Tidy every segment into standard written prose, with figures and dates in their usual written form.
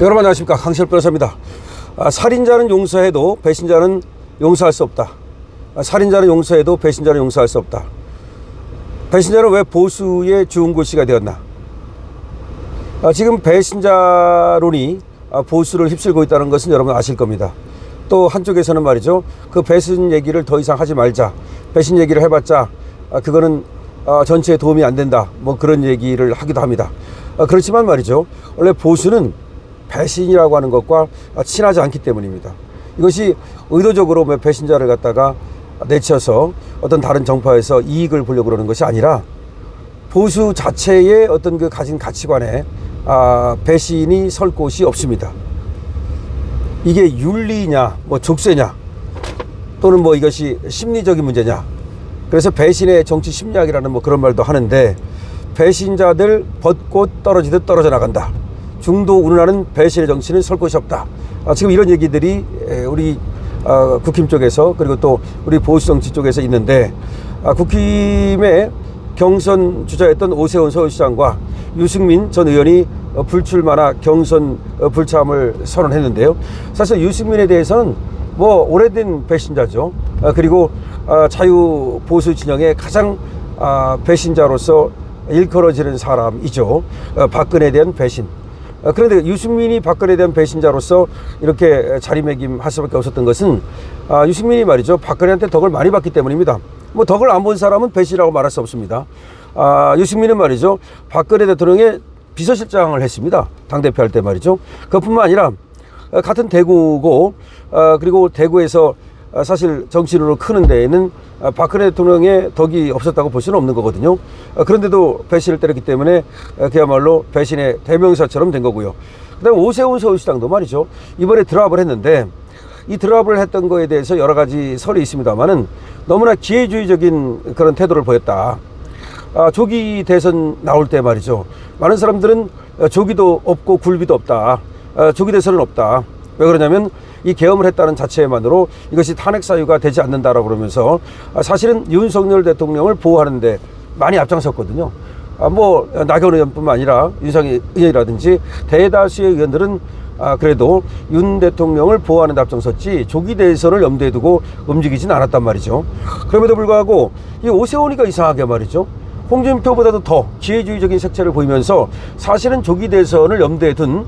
여러분 안녕하십니까, 강철 변호사입니다. 살인자는 용서해도 배신자는 용서할 수 없다. 살인자는 용서해도 배신자는 용서할 수 없다. 배신자는 왜 보수의 주운구시가 되었나? 지금 배신자론이 보수를 휩쓸고 있다는 것은 여러분 아실 겁니다. 또 한쪽에서는 말이죠, 그 배신 얘기를 더 이상 하지 말자, 배신 얘기를 해봤자 그거는 전체에 도움이 안 된다, 뭐 그런 얘기를 하기도 합니다. 그렇지만 말이죠, 원래 보수는 배신이라고 하는 것과 친하지 않기 때문입니다. 이것이 의도적으로 배신자를 갖다가 내쳐서 어떤 다른 정파에서 이익을 보려고 그러는 것이 아니라 보수 자체의 어떤 그 가진 가치관에 배신이 설 곳이 없습니다. 이게 윤리냐, 뭐 족쇄냐, 또는 뭐 이것이 심리적인 문제냐. 그래서 배신의 정치 심리학이라는 뭐 그런 말도 하는데, 배신자들 벚꽃 떨어지듯 떨어져 나간다. 중도 운운하는 배신의 정치는 설 곳이 없다. 지금 이런 얘기들이 우리 국힘 쪽에서, 그리고 또 우리 보수 정치 쪽에서 있는데, 국힘의 경선 주자였던 오세훈 서울시장과 유승민 전 의원이 불출마나 경선 불참을 선언했는데요. 사실 유승민에 대해서는 뭐 오래된 배신자죠. 그리고 자유 보수 진영의 가장 배신자로서 일컬어지는 사람이죠. 박근혜에 대한 배신. 그런데 유승민이 박근혜에 대한 배신자로서 이렇게 자리매김할 수밖에 없었던 것은 유승민이 말이죠, 박근혜한테 덕을 많이 받기 때문입니다. 뭐 덕을 안 본 사람은 배신이라고 말할 수 없습니다. 유승민은 말이죠, 박근혜 대통령의 비서실장을 했습니다. 당대표 할 때 말이죠. 그뿐만 아니라 같은 대구고, 그리고 대구에서 사실 정치인으로 크는 데에는 박근혜 대통령의 덕이 없었다고 볼 수는 없는 거거든요. 그런데도 배신을 때렸기 때문에 그야말로 배신의 대명사처럼 된 거고요. 그 다음에 오세훈 서울시장도 말이죠, 이번에 드랍을 했는데, 이 드랍을 했던 거에 대해서 여러 가지 설이 있습니다만은 너무나 기회주의적인 그런 태도를 보였다. 조기 대선 나올 때 말이죠, 많은 사람들은 조기도 없고 굴비도 없다, 조기 대선은 없다. 왜 그러냐면 이 계엄을 했다는 자체만으로 이것이 탄핵 사유가 되지 않는다라고 그러면서 사실은 윤석열 대통령을 보호하는데 많이 앞장섰거든요. 뭐 나경원 의원뿐만 아니라 윤석열 의원이라든지 대다수의 의원들은 그래도 윤 대통령을 보호하는 데 앞장섰지 조기 대선을 염두에 두고 움직이진 않았단 말이죠. 그럼에도 불구하고 이 오세훈이가 이상하게 말이죠, 홍준표보다도 더 기회주의적인 색채를 보이면서 사실은 조기 대선을 염두에 둔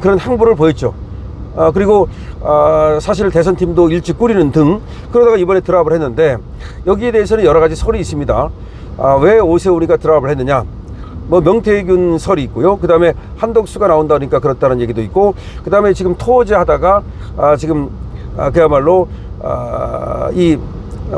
그런 행보를 보였죠. 그리고 사실 대선팀도 일찍 꾸리는 등, 그러다가 이번에 드랍을 했는데, 여기에 대해서는 여러 가지 설이 있습니다. 왜 오세훈이가 드랍을 했느냐, 뭐 명태균 설이 있고요. 그 다음에 한덕수가 나온다니까 그렇다는 얘기도 있고, 그 다음에 지금 토어제 하다가 지금 그야말로 이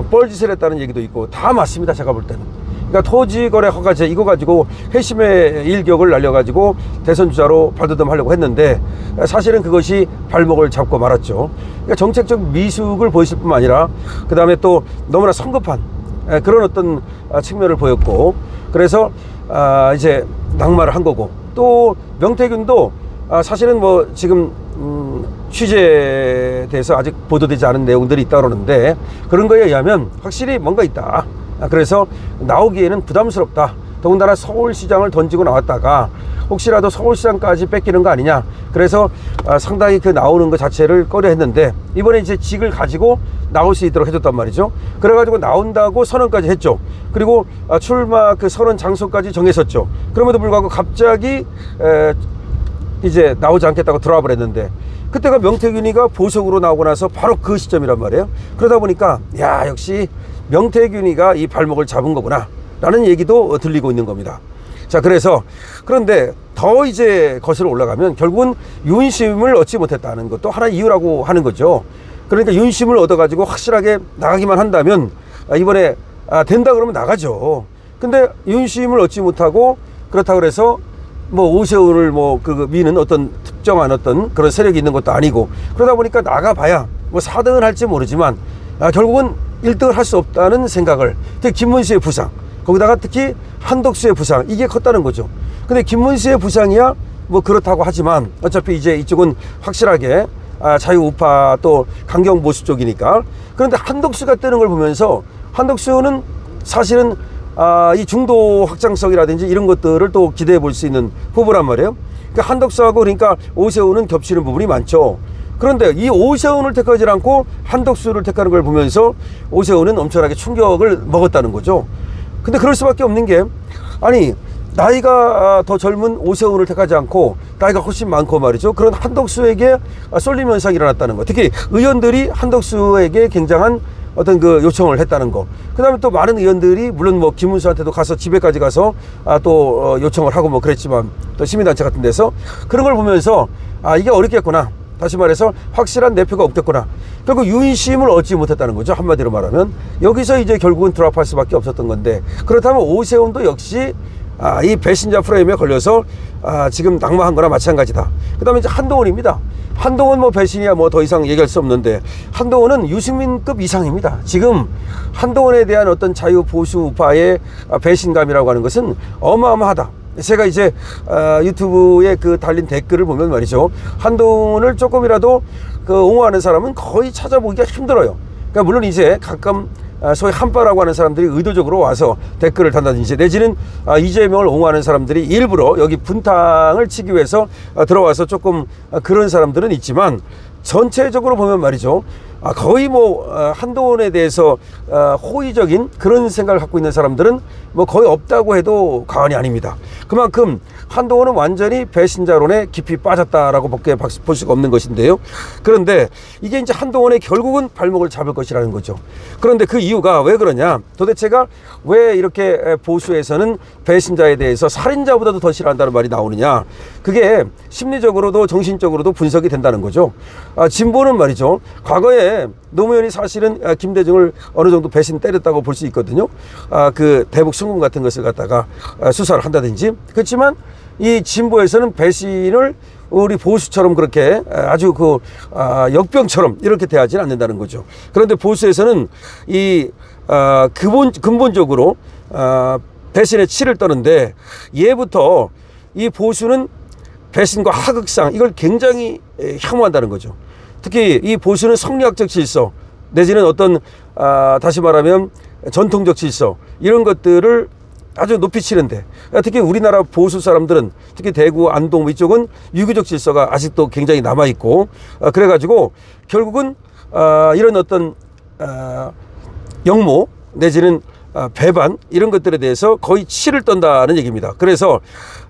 뻘짓을 했다는 얘기도 있고, 다 맞습니다, 제가 볼 때는. 그러니까 토지거래 허가제 이거 가지고 회심의 일격을 날려가지고 대선 주자로 발돋움하려고 했는데, 사실은 그것이 발목을 잡고 말았죠. 그러니까 정책적 미숙을 보였을 뿐만 아니라 그 다음에 또 너무나 성급한 그런 어떤 측면을 보였고, 그래서 이제 낙마를 한 거고, 또 명태균도 사실은 뭐 지금 취재돼서 아직 보도되지 않은 내용들이 있다 그러는데, 그런 거에 의하면 확실히 뭔가 있다. 그래서 나오기에는 부담스럽다. 더군다나 서울시장을 던지고 나왔다가 혹시라도 서울시장까지 뺏기는 거 아니냐. 그래서 상당히 그 나오는 것 자체를 꺼려 했는데, 이번에 이제 직을 가지고 나올 수 있도록 해줬단 말이죠. 그래가지고 나온다고 선언까지 했죠. 그리고 출마 그 선언 장소까지 정했었죠. 그럼에도 불구하고 갑자기 이제 나오지 않겠다고 드랍을 했는데, 그때가 명태균이가 보석으로 나오고 나서 바로 그 시점이란 말이에요. 그러다 보니까 야, 역시 명태균이가 이 발목을 잡은 거구나 라는 얘기도 들리고 있는 겁니다. 자, 그래서 그런데 더 이제 거슬러 올라가면 결국은 윤심을 얻지 못했다는 것도 하나의 이유라고 하는 거죠. 그러니까 윤심을 얻어가지고 확실하게 나가기만 한다면 이번에 된다 그러면 나가죠. 근데 윤심을 얻지 못하고, 그렇다고 그래서 뭐 오세훈을 뭐 그 미는 어떤 특정한 어떤 그런 세력이 있는 것도 아니고, 그러다 보니까 나가봐야 뭐 4등을 할지 모르지만 결국은 1등을 할 수 없다는 생각을, 특히 김문수의 부상, 거기다가 특히 한덕수의 부상, 이게 컸다는 거죠. 근데 김문수의 부상이야 뭐 그렇다고 하지만 어차피 이제 이쪽은 확실하게 자유우파 또 강경보수 쪽이니까. 그런데 한덕수가 뜨는 걸 보면서, 한덕수는 사실은 이 중도 확장성이라든지 이런 것들을 또 기대해 볼 수 있는 후보란 말이에요. 그러니까 한덕수하고 그러니까 오세훈은 겹치는 부분이 많죠. 그런데 이 오세훈을 택하지 않고 한덕수를 택하는 걸 보면서 오세훈은 엄청나게 충격을 먹었다는 거죠. 근데 그럴 수밖에 없는 게, 아니 나이가 더 젊은 오세훈을 택하지 않고 나이가 훨씬 많고 말이죠, 그런 한덕수에게 쏠림 현상이 일어났다는 거. 특히 의원들이 한덕수에게 굉장한 어떤 그 요청을 했다는 거. 그 다음에 또 많은 의원들이 물론 뭐 김문수한테도 가서 집에까지 가서 또 요청을 하고 뭐 그랬지만, 또 시민단체 같은 데서 그런 걸 보면서 이게 어렵겠구나, 다시 말해서 확실한 내표가 없겠구나. 결국 유인심을 얻지 못했다는 거죠. 한마디로 말하면 여기서 이제 결국은 드랍할 수밖에 없었던 건데, 그렇다면 오세훈도 역시 이 배신자 프레임에 걸려서 지금 낙마한 거나 마찬가지다. 그 다음에 이제 한동훈입니다. 한동훈 뭐 배신이야 뭐 더 이상 얘기할 수 없는데, 한동훈은 유승민급 이상입니다. 지금 한동훈에 대한 어떤 자유 보수 우파의 배신감이라고 하는 것은 어마어마하다. 제가 이제 유튜브에 그 달린 댓글을 보면 말이죠, 한동훈을 조금이라도 옹호하는 사람은 거의 찾아보기가 힘들어요. 그러니까 물론 이제 가끔 소위 한파라고 하는 사람들이 의도적으로 와서 댓글을 단다든지, 내지는 이재명을 옹호하는 사람들이 일부러 여기 분탕을 치기 위해서 들어와서 조금 그런 사람들은 있지만, 전체적으로 보면 말이죠, 거의 뭐 한동훈에 대해서 호의적인 그런 생각을 갖고 있는 사람들은 뭐 거의 없다고 해도 과언이 아닙니다. 그만큼 한동훈은 완전히 배신자론에 깊이 빠졌다라고 밖에 볼 수가 없는 것인데요. 그런데 이게 이제 한동훈의 결국은 발목을 잡을 것이라는 거죠. 그런데 그 이유가 왜 그러냐, 도대체가 왜 이렇게 보수에서는 배신자에 대해서 살인자보다도 더 싫어한다는 말이 나오느냐, 그게 심리적으로도 정신적으로도 분석이 된다는 거죠. 진보는 말이죠, 과거에 노무현이 사실은 김대중을 어느 정도 배신 때렸다고 볼 수 있거든요. 그 대북 송금 같은 것을 갖다가 수사를 한다든지. 그렇지만 이 진보에서는 배신을 우리 보수처럼 그렇게 아주 역병처럼 이렇게 대하지는 않는다는 거죠. 그런데 보수에서는 이 근본적으로 배신의 치를 떠는데, 예부터 이 보수는 배신과 하극상, 이걸 굉장히 혐오한다는 거죠. 특히 이 보수는 성리학적 질서 내지는 어떤 다시 말하면 전통적 질서, 이런 것들을 아주 높이 치는데, 특히 우리나라 보수 사람들은 특히 대구, 안동 이쪽은 유교적 질서가 아직도 굉장히 남아있고, 그래가지고 결국은 이런 어떤 역모 내지는 배반, 이런 것들에 대해서 거의 치를 떤다는 얘기입니다. 그래서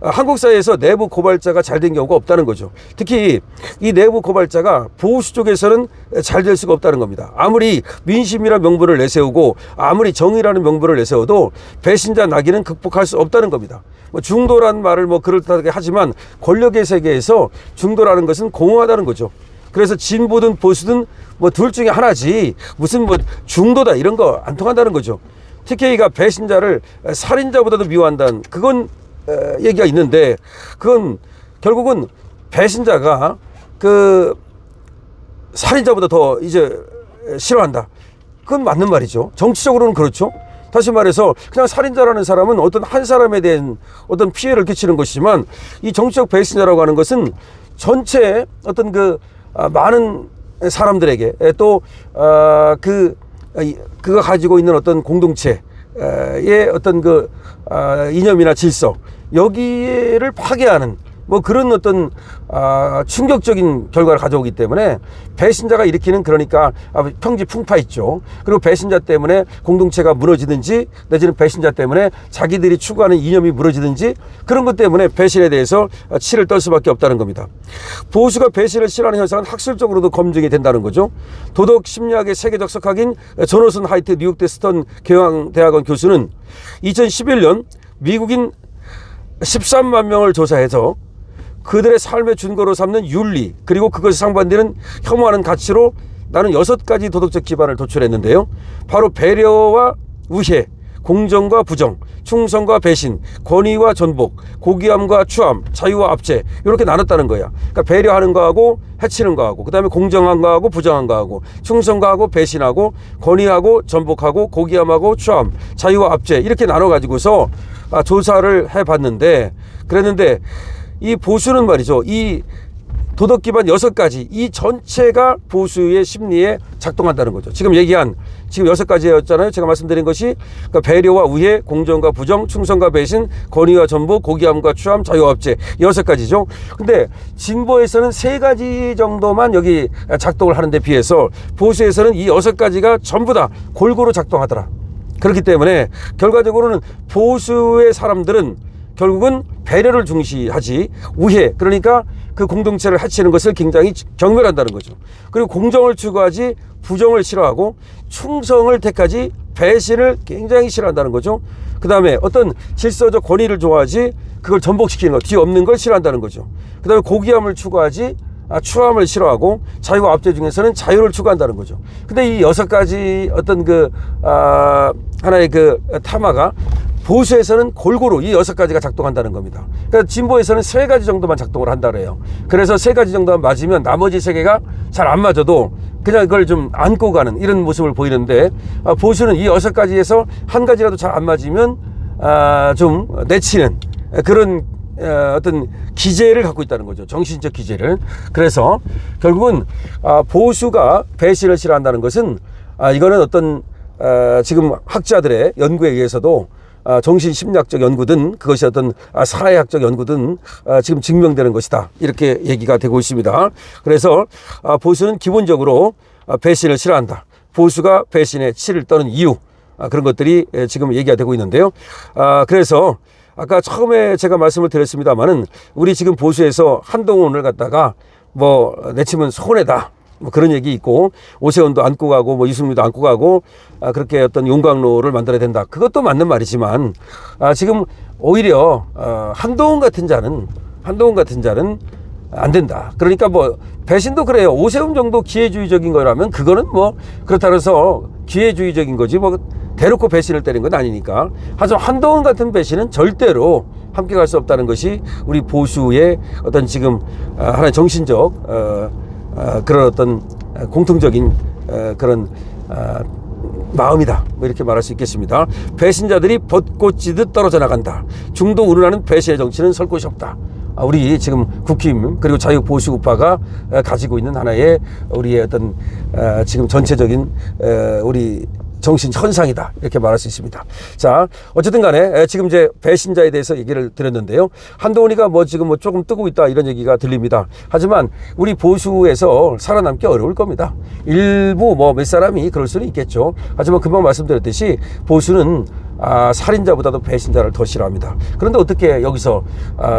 한국 사회에서 내부 고발자가 잘 된 경우가 없다는 거죠. 특히 이 내부 고발자가 보수 쪽에서는 잘 될 수가 없다는 겁니다. 아무리 민심이라는 명분을 내세우고 아무리 정의라는 명분을 내세워도 배신자 낙인은 극복할 수 없다는 겁니다. 뭐 중도라는 말을 뭐 그럴듯하게 하지만 권력의 세계에서 중도라는 것은 공허하다는 거죠. 그래서 진보든 보수든 뭐 둘 중에 하나지, 무슨 뭐 중도다 이런 거 안 통한다는 거죠. TK가 배신자를 살인자보다도 미워한다는 그건 얘기가 있는데, 그건 결국은 배신자가 그 살인자보다 더 이제 싫어한다, 그건 맞는 말이죠. 정치적으로는 그렇죠. 다시 말해서 그냥 살인자라는 사람은 어떤 한 사람에 대한 어떤 피해를 끼치는 것이지만, 이 정치적 배신자라고 하는 것은 전체 어떤 많은 사람들에게 또 그가 가지고 있는 어떤 공동체의 어떤 이념이나 질서, 여기를 파괴하는 뭐 그런 어떤 충격적인 결과를 가져오기 때문에, 배신자가 일으키는 그러니까 평지풍파 있죠. 그리고 배신자 때문에 공동체가 무너지든지, 내지는 배신자 때문에 자기들이 추구하는 이념이 무너지든지, 그런 것 때문에 배신에 대해서 치를 떨 수밖에 없다는 겁니다. 보수가 배신을 싫어하는 현상은 학술적으로도 검증이 된다는 거죠. 도덕 심리학의 세계적 석학인 조너슨 하이트 뉴욕대 스턴 경영대학원 교수는 2011년 미국인 13만 명을 조사해서 그들의 삶의 준거로 삼는 윤리, 그리고 그것이 상반되는 혐오하는 가치로 나는 6가지 도덕적 기반을 도출했는데요. 바로 배려와 우애, 공정과 부정, 충성과 배신, 권위와 전복, 고귀함과 추함, 자유와 압제, 이렇게 나눴다는 거야. 그러니까 배려하는 거하고 해치는 거하고, 그 다음에 공정한 거하고 부정한 거하고, 충성과하고 배신하고, 권위하고 전복하고, 고귀함하고 추함, 자유와 압제, 이렇게 나눠가지고서 조사를 해봤는데, 그랬는데 이 보수는 말이죠, 이 도덕 기반 6가지 이 전체가 보수의 심리에 작동한다는 거죠. 지금 얘기한 지금 6가지였잖아요. 제가 말씀드린 것이 그러니까 배려와 우애, 공정과 부정, 충성과 배신, 권위와 전복, 고귀함과 추함, 자유와 압제 6가지죠. 근데 진보에서는 3가지 정도만 여기 작동을 하는데 비해서 보수에서는 이 6가지가 전부 다 골고루 작동하더라. 그렇기 때문에 결과적으로는 보수의 사람들은 결국은 배려를 중시하지 우애, 그러니까 그 공동체를 해치는 것을 굉장히 경멸한다는 거죠. 그리고 공정을 추구하지 부정을 싫어하고 충성을 택하지 배신을 굉장히 싫어한다는 거죠. 그 다음에 어떤 질서적 권위를 좋아하지 그걸 전복시키는 것, 뒤엎는 걸 싫어한다는 거죠. 그 다음에 고귀함을 추구하지 추함을 싫어하고 자유와 압제 중에서는 자유를 추구한다는 거죠. 근데 이 6가지 어떤 하나의 타마가 보수에서는 골고루 이 6가지가 작동한다는 겁니다. 그러니까 진보에서는 3가지 정도만 작동을 한다 그래요. 그래서 3가지 정도만 맞으면 나머지 3개가 잘 안 맞아도 그냥 그걸 좀 안고 가는 이런 모습을 보이는데, 보수는 이 6가지에서 한 가지라도 잘 안 맞으면 좀 내치는 그런 어떤 기제를 갖고 있다는 거죠. 정신적 기제를. 그래서 결국은 보수가 배신을 싫어한다는 것은 이거는 어떤 지금 학자들의 연구에 의해서도 정신심리학적 연구든 그것이 어떤 사회학적 연구든 지금 증명되는 것이다, 이렇게 얘기가 되고 있습니다. 그래서 보수는 기본적으로 배신을 싫어한다. 보수가 배신에 치를 떠는 이유, 그런 것들이 지금 얘기가 되고 있는데요. 그래서 아까 처음에 제가 말씀을 드렸습니다마는 우리 지금 보수에서 한동훈을 갖다가 뭐 내치면 손해다, 뭐 그런 얘기 있고, 오세훈도 안고 가고 뭐 유승민도 안고 가고 그렇게 어떤 용광로를 만들어야 된다. 그것도 맞는 말이지만 지금 오히려 한동훈 같은 자는 안 된다. 그러니까 뭐 배신도 그래요. 오세훈 정도 기회주의적인 거라면 그거는 뭐 그렇다고 해서 기회주의적인 거지 뭐 대놓고 배신을 때린 건 아니니까. 하지만 한동훈 같은 배신은 절대로 함께 갈 수 없다는 것이 우리 보수의 어떤 지금 하나의 정신적 그런 어떤 공통적인 그런 마음이다, 뭐 이렇게 말할 수 있겠습니다. 배신자들이 벚꽃 지듯 떨어져 나간다. 중도 우러나는 배신의 정치는 설 곳이 없다. 우리 지금 국힘 그리고 자유보수우파가 가지고 있는 하나의 우리의 어떤 지금 전체적인 우리 정신 현상이다, 이렇게 말할 수 있습니다. 자, 어쨌든 간에 지금 이제 배신자에 대해서 얘기를 드렸는데요. 한동훈이가 뭐 지금 뭐 조금 뜨고 있다, 이런 얘기가 들립니다. 하지만 우리 보수에서 살아남기 어려울 겁니다. 일부 뭐 몇 사람이 그럴 수는 있겠죠. 하지만 금방 말씀드렸듯이 보수는 살인자보다도 배신자를 더 싫어합니다. 그런데 어떻게 여기서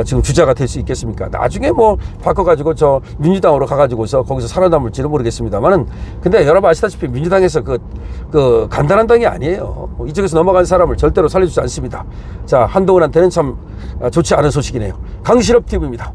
지금 주자가 될 수 있겠습니까? 나중에 뭐 바꿔가지고 저 민주당으로 가가지고서 거기서 살아남을지는 모르겠습니다만은, 근데 여러분 아시다시피 민주당에서 그 간단한 당이 아니에요. 이쪽에서 넘어간 사람을 절대로 살려주지 않습니다. 자, 한동훈한테는 참 좋지 않은 소식이네요. 강실업 TV입니다.